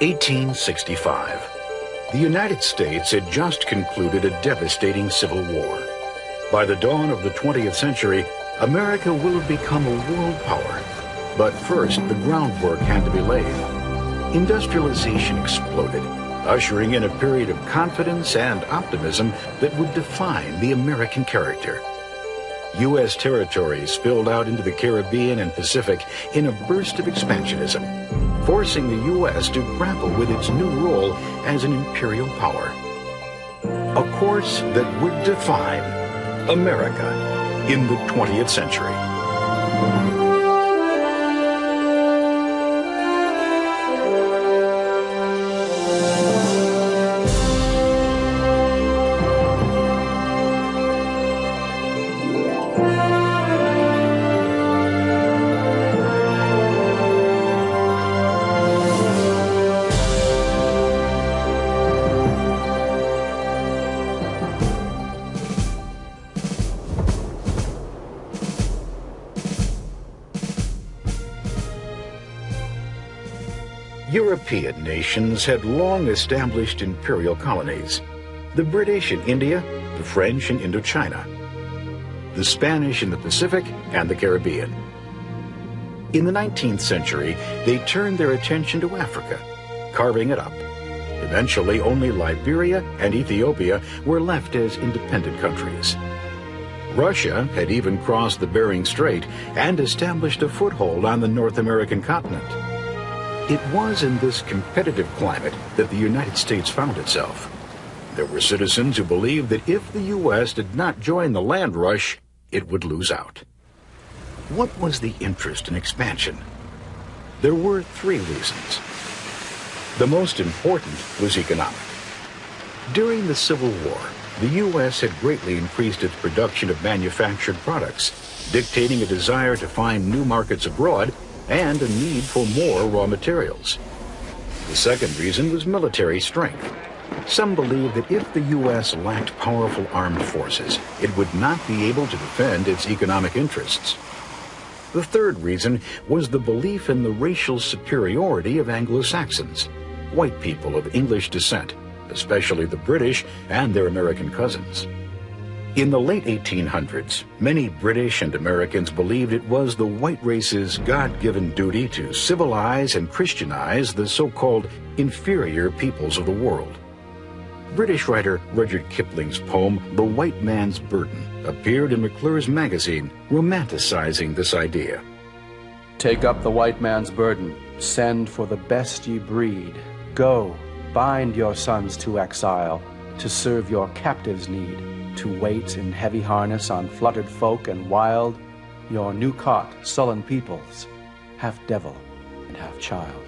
1865. The United States had just concluded a devastating civil war. By the dawn of the 20th century, America will have become a world power. But first, the groundwork had to be laid. Industrialization exploded, ushering in a period of confidence and optimism that would define the American character. U.S. territories spilled out into the Caribbean and Pacific in a burst of expansionism, forcing the U.S. to grapple with its new role as an imperial power. A course that would define America in the 20th century. European nations had long established imperial colonies. The British in India, the French in Indochina, the Spanish in the Pacific and the Caribbean. In the 19th century, they turned their attention to Africa, carving it up. Eventually, only Liberia and Ethiopia were left as independent countries. Russia had even crossed the Bering Strait and established a foothold on the North American continent. It was in this competitive climate that the United States found itself. There were citizens who believed that if the U.S. did not join the land rush, it would lose out. What was the interest in expansion? There were three reasons. The most important was economic. During the Civil War, the U.S. had greatly increased its production of manufactured products, dictating a desire to find new markets abroad and a need for more raw materials. The second reason was military strength. Some believed that if the U.S. lacked powerful armed forces, it would not be able to defend its economic interests. The third reason was the belief in the racial superiority of Anglo-Saxons, white people of English descent, especially the British and their American cousins. In the late 1800s, many British and Americans believed it was the white race's God-given duty to civilize and Christianize the so-called inferior peoples of the world. British writer Rudyard Kipling's poem, The White Man's Burden, appeared in McClure's magazine, romanticizing this idea. Take up the white man's burden, send for the best ye breed. Go, bind your sons to exile, to serve your captives' need. To wait in heavy harness on fluttered folk and wild, your new-caught, sullen peoples, half devil and half child.